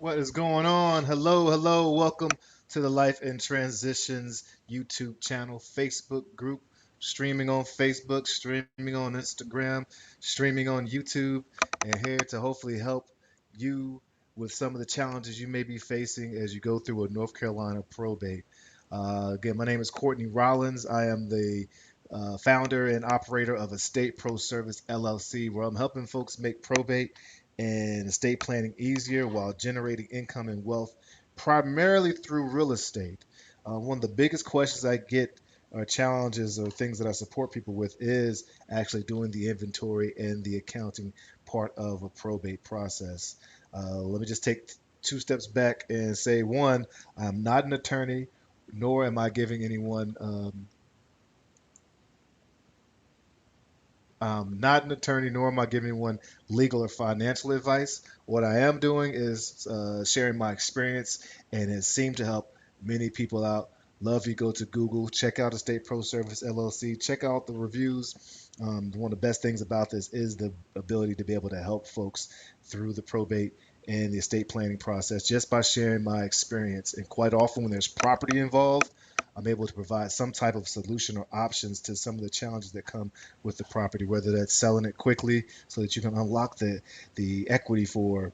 What is going on? Hello, hello. Welcome to the Life in Transitions YouTube channel, Facebook group, streaming on Facebook, streaming on Instagram, streaming on YouTube, and here to hopefully help you with some of the challenges you may be facing as you go through a North Carolina probate. Again, my name is Courtney Rollins. I am the founder and operator of Estate Pro Service LLC, where I'm helping folks make probate and estate planning easier while generating income and wealth primarily through real estate. One of the biggest questions I get or challenges or things that I support people with is actually doing the inventory and the accounting part of a probate process. Let me just take two steps back and say one, I'm not an attorney, nor am I giving anyone not an attorney, nor am I giving anyone legal or financial advice. What I am doing is sharing my experience, and it seemed to help many people out. Love you go to Google, check out Estate Pro Service LLC, check out the reviews. One of the best things about this is the ability to be able to help folks through the probate and the estate planning process just by sharing my experience. And quite often, when there's property involved, I'm able to provide some type of solution or options to some of the challenges that come with the property, whether that's selling it quickly so that you can unlock the equity for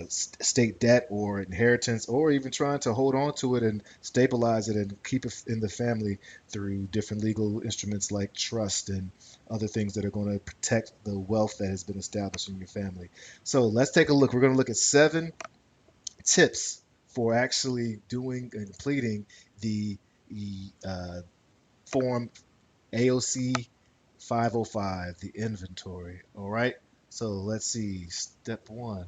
state debt or inheritance, or even trying to hold on to it and stabilize it and keep it in the family through different legal instruments like trust and other things that are going to protect the wealth that has been established in your family. So let's take a look. We're going to look at 7 tips for actually doing and completing the form AOC 505, the inventory. All right. So let's see. Step one.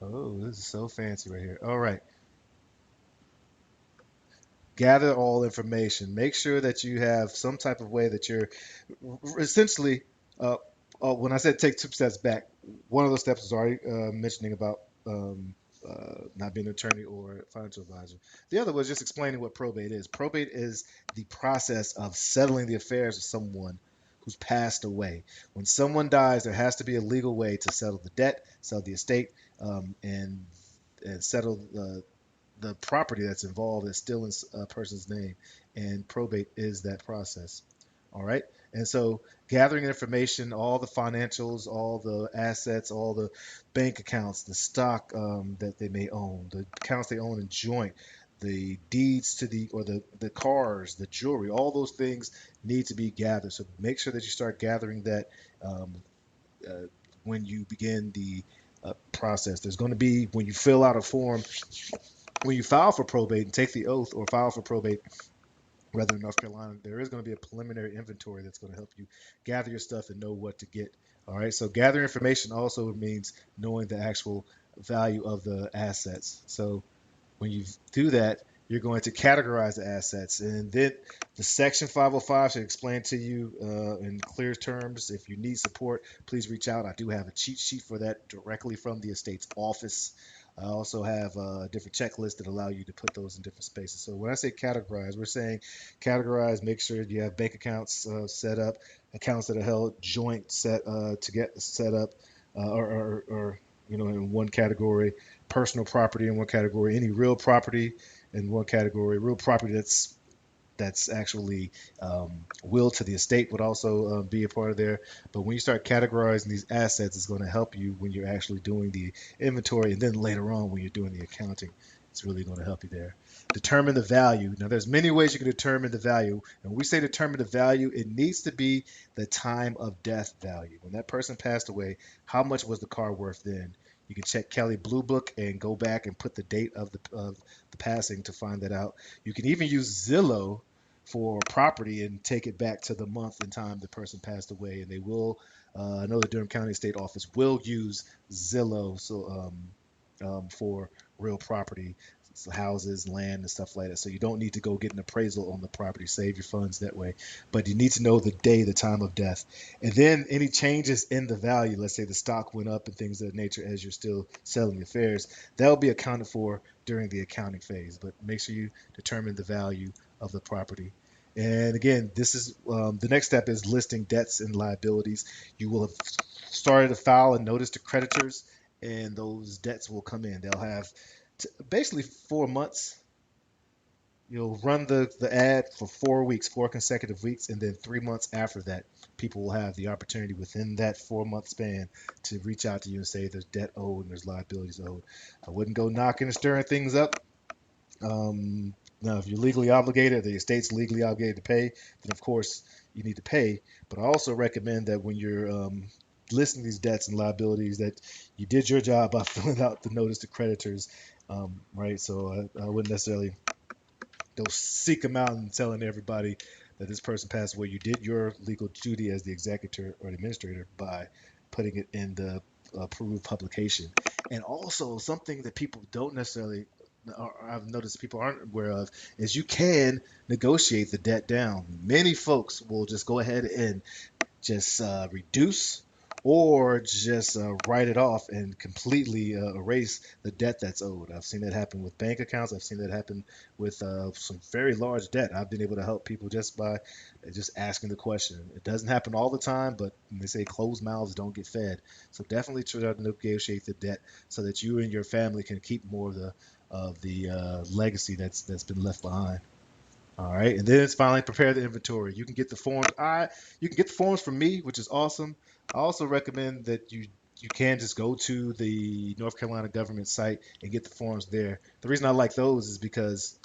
Oh, this is so fancy right here. All right. Gather all information. Make sure that you have some type of way that you're essentially, uh, when I said take 2 steps back, one of those steps was already mentioning about not being an attorney or a financial advisor. The other was just explaining what probate is. Probate is the process of settling the affairs of someone who's passed away. When someone dies, there has to be a legal way to settle the debt, settle the estate, and settle the property that's involved is still in a person's name, and probate is that process. All right. And so gathering information, all the financials, all the assets, all the bank accounts, the stock that they may own, the accounts they own in joint, the deeds to the cars, the jewelry, all those things need to be gathered. So make sure that you start gathering that um, uh, when you begin the process. There's going to be, when you fill out a form, when you file for probate and take the oath or file for probate, rather in North Carolina, there is going to be a preliminary inventory that's going to help you gather your stuff and know what to get. All right. So gather information also means knowing the actual value of the assets. So when you do that, you're going to categorize the assets, and then the Section 505 should explain to you in clear terms. If you need support, please reach out. I do have a cheat sheet for that directly from the estate's office. I also have a different checklist that allow you to put those in different spaces. So when I say categorize, we're saying categorize, make sure you have bank accounts set up, accounts that are held joint set to get set up, or in one category, personal property in one category, any real property in one category, real property that's actually willed to the estate would also be a part of there. But when you start categorizing these assets, it's going to help you when you're actually doing the inventory, and then later on when you're doing the accounting, it's really going to help you there. Determine the value. Now, there's many ways you can determine the value. And when we say determine the value, it needs to be the time of death value. When that person passed away, how much was the car worth then? You can check Kelly Blue Book and go back and put the date of the passing to find that out. You can even use Zillow for property and take it back to the month and time the person passed away. And they will, I know the Durham County State Office will use Zillow for real property, so houses, land, and stuff like that. So you don't need to go get an appraisal on the property. Save your funds that way. But you need to know the day, the time of death. And then any changes in the value, let's say the stock went up and things of that nature as you're still selling the affairs, that will be accounted for during the accounting phase. But make sure you determine the value of the property. And again, this is the next step is listing debts and liabilities. You will have started to file a notice to creditors and those debts will come in. They'll have basically 4 months. You'll run the ad for 4 weeks, 4 consecutive weeks, and then 3 months after that, people will have the opportunity within that 4 month span to reach out to you and say there's debt owed and there's liabilities owed. I wouldn't go knocking and stirring things up. Now, if you're legally obligated, the estate's legally obligated to pay, then of course you need to pay. But I also recommend that when you're listing these debts and liabilities, that you did your job by filling out the notice to creditors, right? So I wouldn't necessarily go seek them out and telling everybody that this person passed away. You did your legal duty as the executor or the administrator by putting it in the approved publication. And also, something that people don't necessarily, or I've noticed people aren't aware of, is you can negotiate the debt down. Many folks will just go ahead and just reduce or just write it off and completely erase the debt that's owed. I've seen that happen with bank accounts. I've seen that happen with some very large debt. I've been able to help people just by just asking the question. It doesn't happen all the time, but they say closed mouths don't get fed. So definitely try to negotiate the debt so that you and your family can keep more of the legacy that's been left behind. All right, and then it's finally prepare the inventory. You can get the forms. You can get the forms from me, which is awesome. I also recommend that you can just go to the North Carolina government site and get the forms there. The reason I like those is because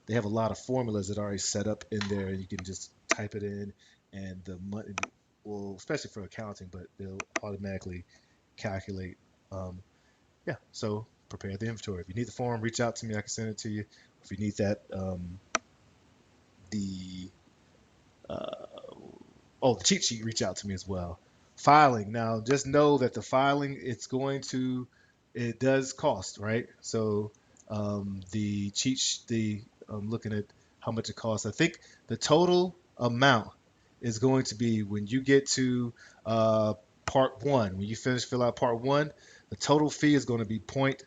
they have a lot of formulas that are already set up in there, and you can just type it in, and the money, well, especially for accounting, but they'll automatically calculate. Yeah, so prepare the inventory. If you need the form, reach out to me. I can send it to you. If you need that. The uh, the cheat sheet, reach out to me as well. Filing, now just know that the filing, it does cost, right? So the the I'm looking at how much it costs. I think the total amount is going to be when you get to part one, when you finish fill out part one, the total fee is going to be point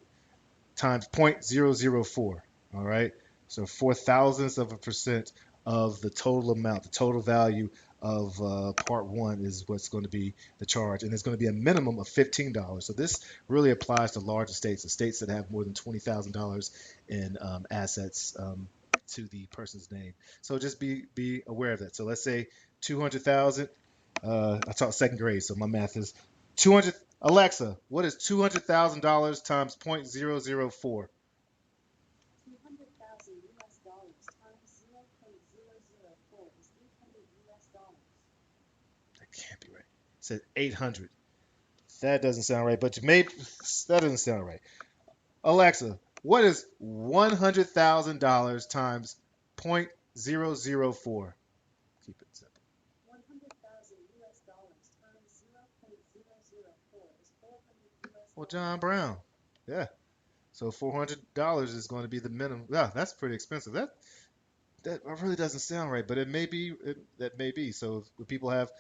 times 0.004. All right. So 4 thousandths of a percent of the total amount, the total value of part one is what's going to be the charge. And it's going to be a minimum of $15. So this really applies to large estates that have more than $20,000 in assets to the person's name. So just be aware of that. So let's say 200,000. I taught second grade, so my math is 200. Alexa, what is $200,000 times 0.004? 200,000 US dollars times 0.004 is 800 US dollars. That can't be right. It said 800. That doesn't sound right, but that doesn't sound right. Alexa, what is $100,000 times 0.004? Keep it simple. 100,000 US dollars times 0.004 is 400 US Well, dollars. John Brown. Yeah. So $400 is going to be the minimum. Yeah, that's pretty expensive. That really doesn't sound right, but it may be. That may be. So if people have,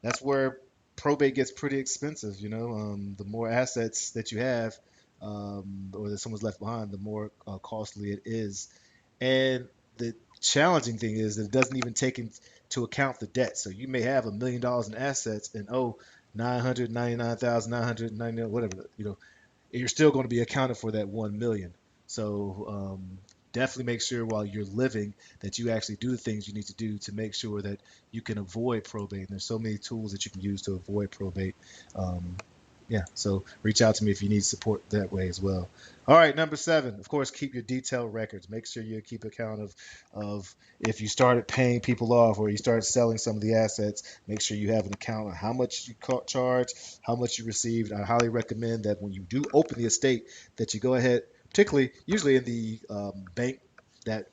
that's where probate gets pretty expensive. The more assets that you have, or that someone's left behind, the more costly it is. And the challenging thing is that it doesn't even take into account the debt. So you may have $1 million in assets and owe 999,999, whatever. You're still going to be accounted for that 1 million. So definitely make sure while you're living that you actually do the things you need to do to make sure that you can avoid probate. And there's so many tools that you can use to avoid probate. Um, yeah, so reach out to me if you need support that way as well. All right, number seven, of course, keep your detailed records. Make sure you keep account of if you started paying people off or you started selling some of the assets. Make sure you have an account on how much you charge, how much you received. I highly recommend that when you do open the estate, that you go ahead, particularly usually in the bank, that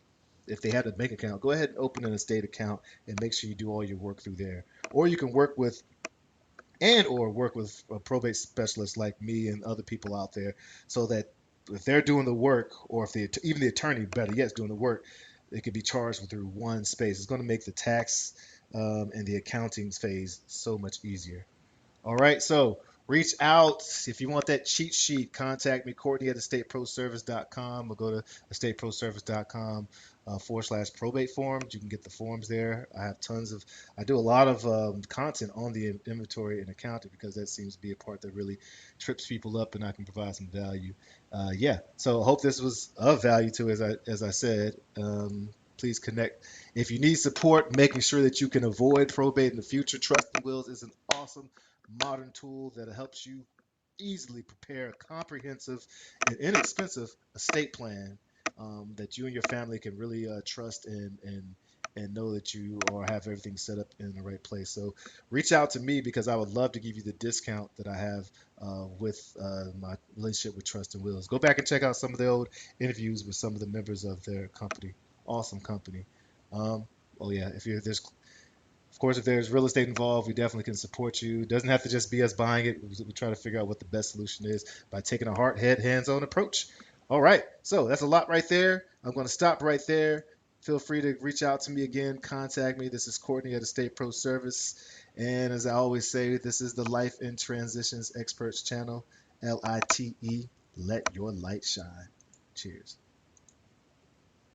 if they had a bank account, go ahead and open an estate account and make sure you do all your work through there. Or you can work with a probate specialist like me and other people out there, so that if they're doing the work, or if even the attorney, better yet, is doing the work, it could be charged through one space. It's going to make the tax and the accounting phase so much easier. All right, so Reach out if you want that cheat sheet. Contact me, Courtney at estateproservice.com, or go to estateproservice.com / probate forms. You can get the forms there. I have tons of, I do a lot of content on the inventory and accounting because that seems to be a part that really trips people up, and I can provide some value. Yeah, so I hope this was of value to, as I said. Please connect. If you need support, making sure that you can avoid probate in the future, Trust and Wills is an awesome modern tool that helps you easily prepare a comprehensive and inexpensive estate plan that you and your family can really trust and know that you or have everything set up in the right place. So reach out to me because I would love to give you the discount that I have with my relationship with Trust and Wills. Go back and check out some of the old interviews with some of the members of their company. Awesome company. Um, oh yeah, if you're there's of course, if there's real estate involved, we definitely can support you. It doesn't have to just be us buying it. We try to figure out what the best solution is by taking a heart, head, hands-on approach. All right, so that's a lot right there. I'm going to stop right there. Feel free to reach out to me again, contact me. This is Courtney at Estate Pro Service. And as I always say, this is the Life in Transitions Experts channel, LITE. Let your light shine. Cheers.